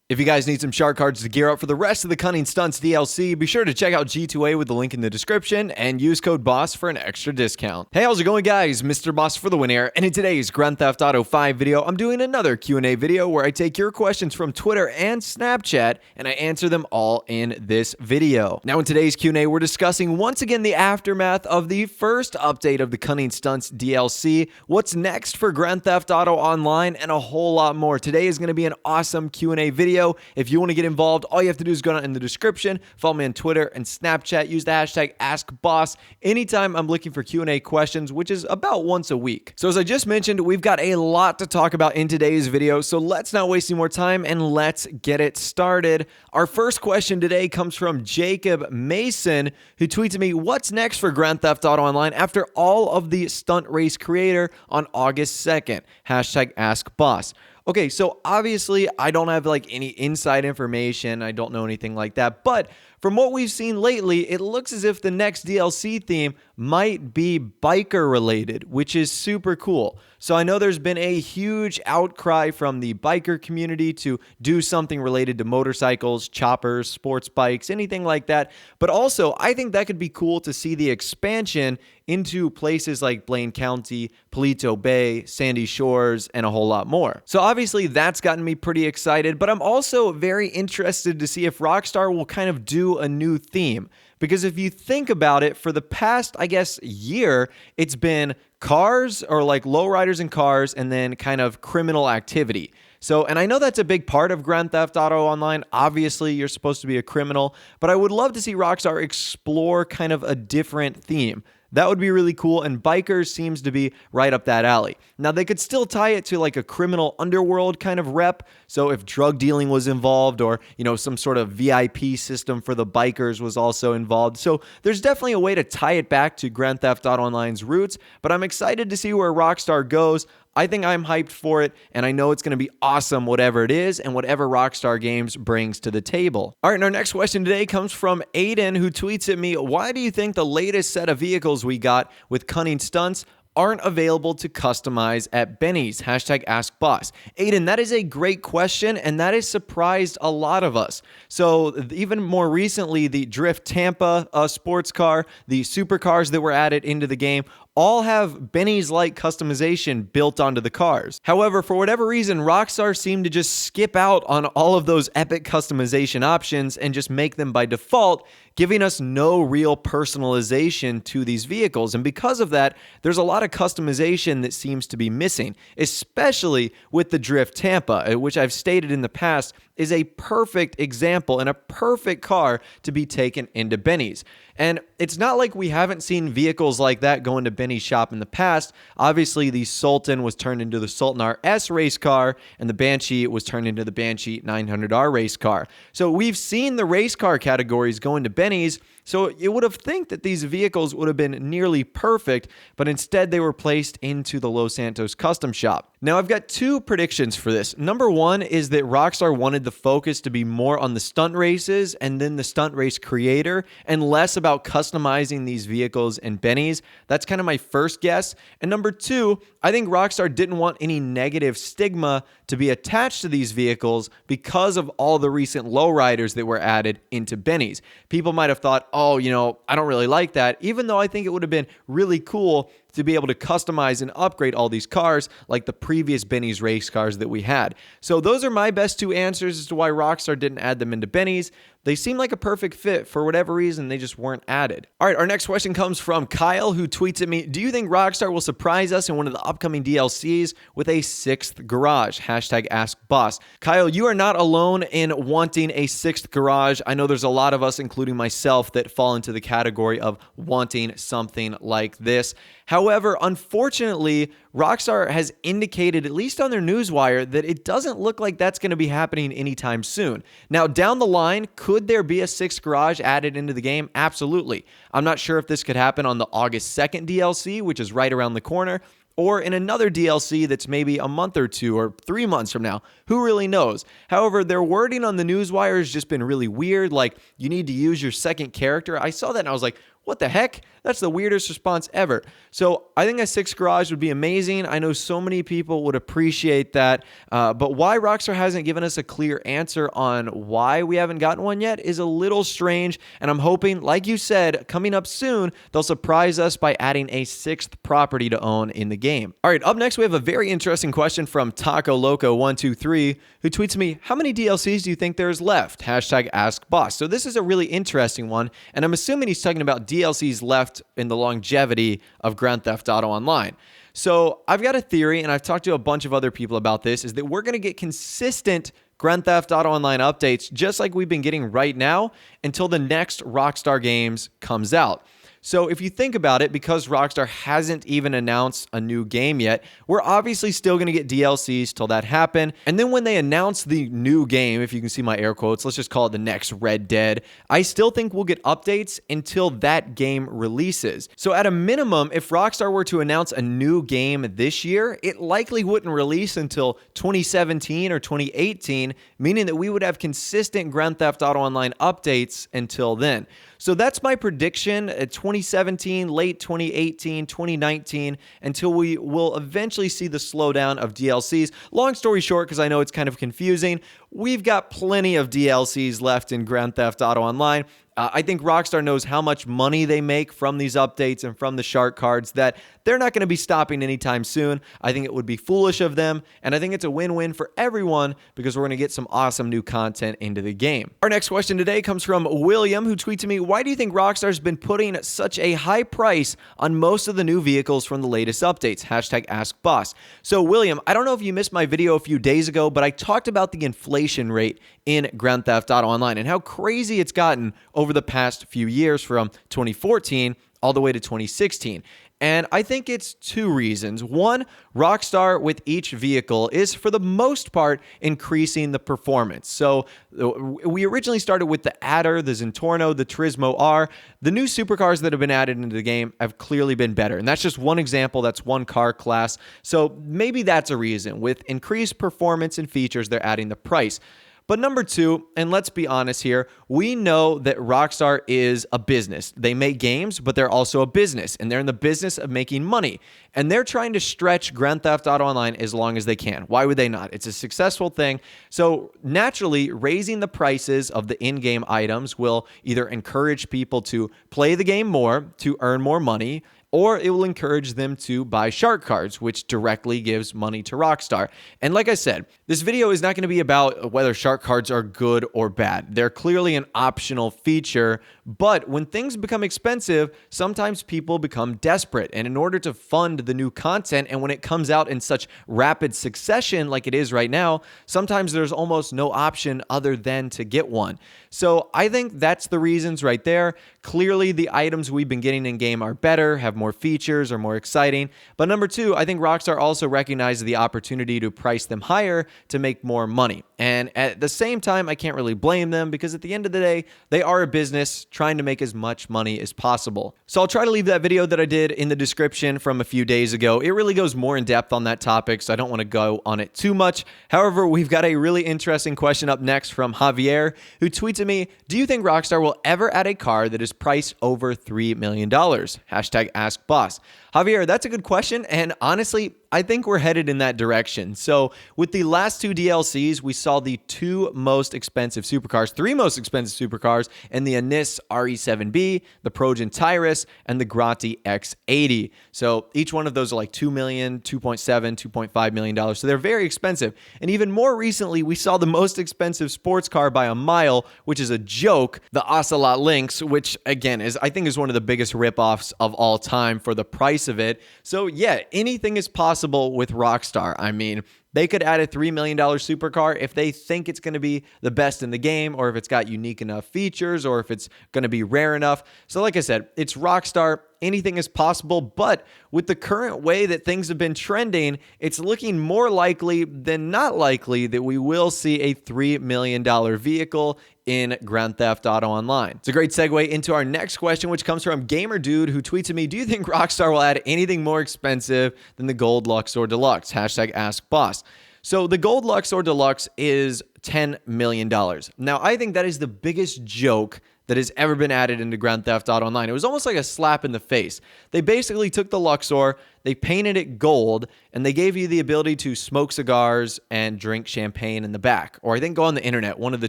If you guys need some shark cards to gear up for the rest of the Cunning Stunts DLC, be sure to check out G2A with the link in the description and use code BOSS for an extra discount. Hey, how's it going, guys? Mr. Boss for the win here, and in today's Grand Theft Auto 5 video, I'm doing another Q&A video where I take your questions from Twitter and Snapchat, and I answer them all in this video. Now, in today's Q&A, we're discussing once again the aftermath of the first update of the Cunning Stunts DLC, what's next for Grand Theft Auto Online, and a whole lot more. Today is going to be an awesome Q&A video. If you want to get involved, all you have to do is go down in the description, follow me on Twitter and Snapchat, use the hashtag AskBoss anytime I'm looking for Q&A questions, which is about once a week. So as I just mentioned, we've got a lot to talk about in today's video, so let's not waste any more time and let's get it started. Our first question today comes from Jacob Mason, who tweets at me, what's next for Grand Theft Auto Online after all of the stunt race creator on August 2nd? Hashtag AskBoss. Okay, so obviously I don't have like any inside information. I don't know anything like that. But from what we've seen lately, it looks as if the next DLC theme might be biker related, which is super cool. So I know there's been a huge outcry from the biker community to do something related to motorcycles, choppers, sports bikes, anything like that. But also, I think that could be cool to see the expansion into places like Blaine County, Paleto Bay, Sandy Shores, and a whole lot more. So obviously that's gotten me pretty excited, but I'm also very interested to see if Rockstar will kind of do a new theme. Because if you think about it, for the past, I guess, year, it's been cars or like lowriders and cars and then kind of criminal activity. So, and I know that's a big part of Grand Theft Auto Online. Obviously, you're supposed to be a criminal, but I would love to see Rockstar explore kind of a different theme. That would be really cool, and bikers seems to be right up that alley. Now, they could still tie it to like a criminal underworld kind of rep, so if drug dealing was involved or, you know, some sort of VIP system for the bikers was also involved. So there's definitely a way to tie it back to Grand Theft Auto Online's roots, but I'm excited to see where Rockstar goes. I think I'm hyped for it, and I know it's going to be awesome whatever it is and whatever Rockstar Games brings to the table. All right, and our next question today comes from Aiden, who tweets at me, why do you think the latest set of vehicles we got with Cunning Stunts aren't available to customize at Benny's? Hashtag AskBoss. Aiden, that is a great question, and that has surprised a lot of us. So even more recently, the Drift Tampa sports car, the supercars that were added into the game, all have Benny's-like customization built onto the cars. However, for whatever reason, Rockstar seemed to just skip out on all of those epic customization options and just make them by default, giving us no real personalization to these vehicles. And because of that, there's a lot of customization that seems to be missing, especially with the Drift Tampa, which I've stated in the past is a perfect example and a perfect car to be taken into Benny's. And it's not like we haven't seen vehicles like that go into Benny's shop in the past. Obviously, the Sultan was turned into the Sultan RS race car, and the Banshee was turned into the Banshee 900R race car. So we've seen the race car categories go into Benny's, so you would have think that these vehicles would have been nearly perfect, but instead they were placed into the Los Santos custom shop. Now, I've got two predictions for this. Number one is that Rockstar wanted the focus to be more on the stunt races and then the stunt race creator and less about customizing these vehicles in Benny's. That's kind of my first guess. And number two, I think Rockstar didn't want any negative stigma to be attached to these vehicles because of all the recent lowriders that were added into Benny's. People might have thought, oh, you know, I don't really like that, even though I think it would have been really cool to be able to customize and upgrade all these cars like the previous Benny's race cars that we had. So those are my best two answers as to why Rockstar didn't add them into Benny's. They seem like a perfect fit. For whatever reason, they just weren't added. All right, our next question comes from Kyle, who tweets at me, do you think Rockstar will surprise us in one of the upcoming DLCs with a sixth garage? Hashtag AskBoss. Kyle, you are not alone in wanting a sixth garage. I know there's a lot of us, including myself, that fall into the category of wanting something like this. However, unfortunately, Rockstar has indicated, at least on their newswire, that it doesn't look like that's going to be happening anytime soon. Now, down the line, could there be a sixth garage added into the game? Absolutely. I'm not sure if this could happen on the August 2nd DLC, which is right around the corner, or in another DLC that's maybe a month or 2 or 3 months from now. Who really knows? However, their wording on the newswire has just been really weird. Like, you need to use your second character. I saw that and I was like, what the heck? That's the weirdest response ever. So I think a 6 garage would be amazing. I know so many people would appreciate that. But why Rockstar hasn't given us a clear answer on why we haven't gotten one yet is a little strange. And I'm hoping, like you said, coming up soon, they'll surprise us by adding a 6th property to own in the game. All right, up next, we have a very interesting question from Taco Loco 123, who tweets me, how many DLCs do you think there's left? Hashtag Ask Boss. So this is a really interesting one, and I'm assuming he's talking about DLCs left in the longevity of Grand Theft Auto Online. So I've got a theory, and I've talked to a bunch of other people about this, is that we're going to get consistent Grand Theft Auto Online updates just like we've been getting right now until the next Rockstar Games comes out. So if you think about it, because Rockstar hasn't even announced a new game yet, we're obviously still going to get DLCs till that happen. And then when they announce the new game, if you can see my air quotes, let's just call it the next Red Dead, I still think we'll get updates until that game releases. So at a minimum, if Rockstar were to announce a new game this year, it likely wouldn't release until 2017 or 2018, meaning that we would have consistent Grand Theft Auto Online updates until then. So that's my prediction, 2017, late 2018, 2019, until we will eventually see the slowdown of DLCs. Long story short, because I know it's kind of confusing, we've got plenty of DLCs left in Grand Theft Auto Online. I think Rockstar knows how much money they make from these updates and from the shark cards that they're not going to be stopping anytime soon. I think it would be foolish of them, and I think it's a win-win for everyone because we're going to get some awesome new content into the game. Our next question today comes from William, who tweeted me, why do you think Rockstar's been putting such a high price on most of the new vehicles from the latest updates? Hashtag Ask Boss. So William, I don't know if you missed my video a few days ago, but I talked about the inflation rate in Grand Theft Auto Online and how crazy it's gotten over the past few years from 2014 all the way to 2016. And I think it's two reasons. One, Rockstar with each vehicle is for the most part increasing the performance. So we originally started with the Adder, the Zentorno, the Turismo R. The new supercars that have been added into the game have clearly been better. And that's just one example. That's one car class. So maybe that's a reason. With increased performance and features, they're adding the price. But number two, and let's be honest here, we know that Rockstar is a business. They make games, but they're also a business, and they're in the business of making money. And they're trying to stretch Grand Theft Auto Online as long as they can. Why would they not? It's a successful thing. So naturally, raising the prices of the in-game items will either encourage people to play the game more, to earn more money, or it will encourage them to buy shark cards, which directly gives money to Rockstar. And like I said, this video is not going to be about whether shark cards are good or bad. They're clearly an optional feature, but when things become expensive, sometimes people become desperate. And in order to fund the new content, and when it comes out in such rapid succession like it is right now, sometimes there's almost no option other than to get one. So I think that's the reasons right there. Clearly, the items we've been getting in-game are better, have more features, are more exciting. But number two, I think Rockstar also recognizes the opportunity to price them higher to make more money. And at the same time, I can't really blame them because at the end of the day, they are a business trying to make as much money as possible. So I'll try to leave that video that I did in the description from a few days ago. It really goes more in depth on that topic, so I don't want to go on it too much. However, we've got a really interesting question up next from Javier, who tweets at me, do you think Rockstar will ever add a car that is priced over $3 million? Hashtag Ask Boss. Javier, that's a good question, and honestly, I think we're headed in that direction. So with the last two DLCs, we saw the two most expensive supercars, three most expensive supercars, and the Anis RE7B, the Progen Tyrus, and the Grotti X80. So each one of those are like $2 million, $2.7, $2.5 million. So they're very expensive. And even more recently, we saw the most expensive sports car by a mile, which is a joke, the Ocelot Lynx, which again I think is one of the biggest ripoffs of all time for the price of it. So yeah, anything is possible with Rockstar. I mean, they could add a $3 million supercar if they think it's going to be the best in the game, or if it's got unique enough features, or if it's going to be rare enough. So like I said, it's Rockstar. Anything is possible, but with the current way that things have been trending, it's looking more likely than not likely that we will see a $3 million vehicle in Grand Theft Auto Online. It's a great segue into our next question, which comes from Gamer Dude, who tweets at me, do you think Rockstar will add anything more expensive than the Gold, Luxor, Deluxe? Hashtag Ask Boss. So the Gold, Luxor, Deluxe is $10 million. Now, I think that is the biggest joke that has ever been added into Grand Theft Auto Online. It was almost like a slap in the face. They basically took the Luxor, they painted it gold, and they gave you the ability to smoke cigars and drink champagne in the back, or I think go on the internet, one of the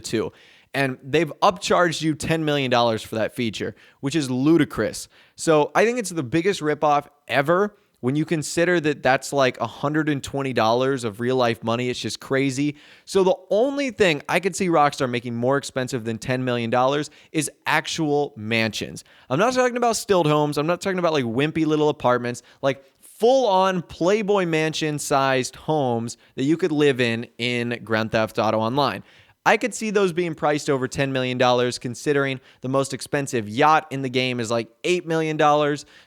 two. And they've upcharged you $10 million for that feature, which is ludicrous. So I think it's the biggest ripoff ever. When you consider that that's like $120 of real life money, it's just crazy. So the only thing I could see Rockstar making more expensive than $10 million is actual mansions. I'm not talking about stilt homes. I'm not talking about like wimpy little apartments, like full-on Playboy mansion-sized homes that you could live in Grand Theft Auto Online. I could see those being priced over $10 million, considering the most expensive yacht in the game is like $8 million.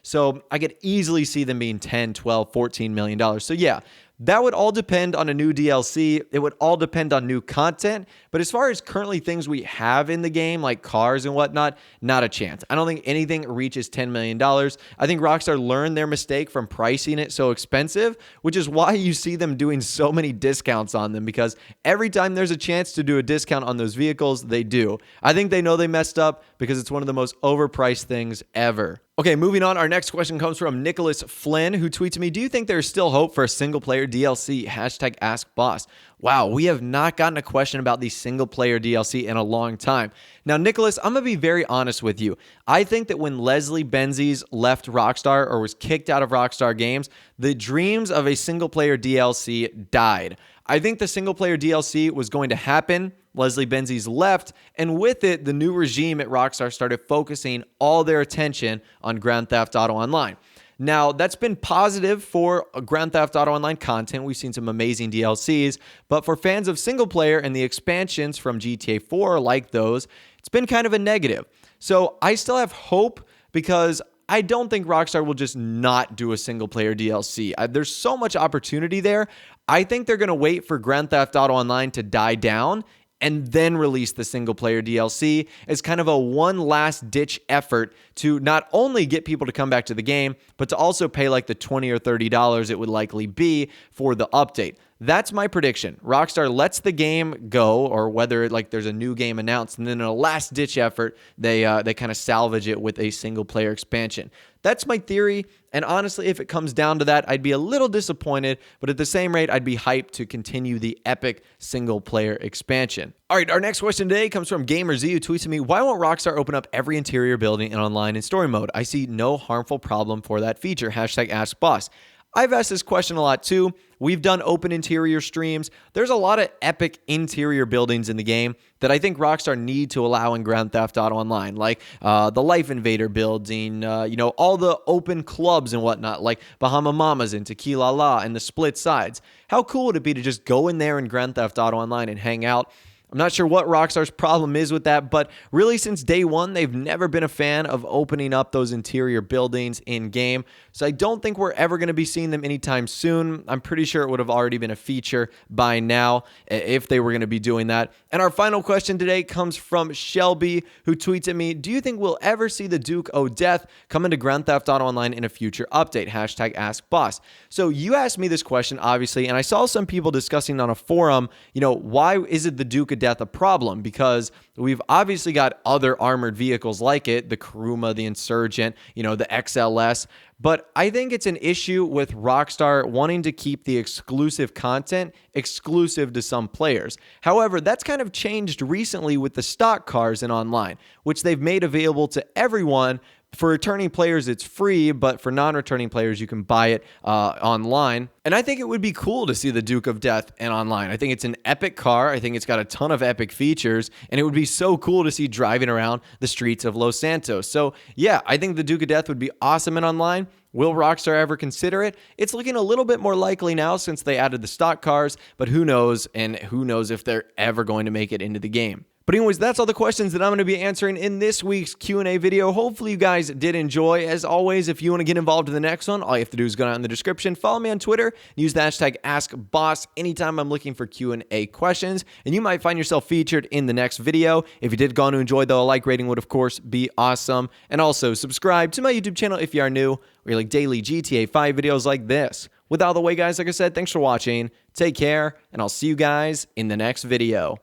So I could easily see them being $10, $12, $14 million. So yeah, that would all depend on a new DLC. It would all depend on new content. But as far as currently things we have in the game, like cars and whatnot, not a chance. I don't think anything reaches $10 million. I think Rockstar learned their mistake from pricing it so expensive, which is why you see them doing so many discounts on them, because every time there's a chance to do a discount on those vehicles, they do. I think they know they messed up because it's one of the most overpriced things ever. Okay, moving on. Our next question comes from Nicholas Flynn, who tweets me, do you think there's still hope for a single-player DLC? Hashtag AskBoss. Wow, we have not gotten a question about the single-player DLC in a long time. Now, Nicholas, I'm going to be very honest with you. I think that when Leslie Benzies left Rockstar or was kicked out of Rockstar Games, the dreams of a single-player DLC died. I think the single-player DLC was going to happen. Leslie Benzies left, and with it, the new regime at Rockstar started focusing all their attention on Grand Theft Auto Online. Now, that's been positive for Grand Theft Auto Online content. We've seen some amazing DLCs, but for fans of single player and the expansions from GTA 4 like those, it's been kind of a negative. So I still have hope because I don't think Rockstar will just not do a single player DLC. There's so much opportunity there. I think they're going to wait for Grand Theft Auto Online to die down and then release the single-player DLC as kind of a one last-ditch effort to not only get people to come back to the game, but to also pay like the $20 or $30 it would likely be for the update. That's my prediction. Rockstar lets the game go, or whether like there's a new game announced, and then in a last-ditch effort, they kind of salvage it with a single-player expansion. That's my theory, and honestly, if it comes down to that, I'd be a little disappointed, but at the same rate, I'd be hyped to continue the epic single-player expansion. All right, our next question today comes from GamerZ, who tweets to me, why won't Rockstar open up every interior building in online in story mode? I see no harmful problem for that feature. Hashtag AskBoss. I've asked this question a lot too. We've done open interior streams. There's a lot of epic interior buildings in the game that I think Rockstar need to allow in Grand Theft Auto Online, like the Life Invader building, all the open clubs and whatnot, like Bahama Mamas and Tequila La and the split sides. How cool would it be to just go in there in Grand Theft Auto Online and hang out? I'm not sure what Rockstar's problem is with that, but really since day one, they've never been a fan of opening up those interior buildings in-game, so I don't think we're ever going to be seeing them anytime soon. I'm pretty sure it would have already been a feature by now if they were going to be doing that. And our final question today comes from Shelby, who tweets at me, do you think we'll ever see the Duke O'Death come into Grand Theft Auto Online in a future update? Hashtag AskBoss. So you asked me this question, obviously, and I saw some people discussing on a forum, why is it the Duke O'Death a problem? Because we've obviously got other armored vehicles like it, the Kuruma, the Insurgent, the XLS, but I think it's an issue with Rockstar wanting to keep the exclusive content exclusive to some players. However, that's kind of changed recently with the stock cars in online, which they've made available to everyone. For returning players, it's free, but for non-returning players, you can buy it online. And I think it would be cool to see the Duke of Death in online. I think it's an epic car. I think it's got a ton of epic features, and it would be so cool to see driving around the streets of Los Santos. So yeah, I think the Duke of Death would be awesome in online. Will Rockstar ever consider it? It's looking a little bit more likely now since they added the stock cars, but who knows, and who knows if they're ever going to make it into the game. But anyways, that's all the questions that I'm going to be answering in this week's Q&A video. Hopefully you guys did enjoy. As always, if you want to get involved in the next one, all you have to do is go down in the description, follow me on Twitter, and use the hashtag AskBoss anytime I'm looking for Q&A questions, and you might find yourself featured in the next video. If you did go on to enjoy, though, a like rating would, of course, be awesome. And also, subscribe to my YouTube channel if you are new, where you like daily GTA 5 videos like this. With all the way, guys, like I said, thanks for watching, take care, and I'll see you guys in the next video.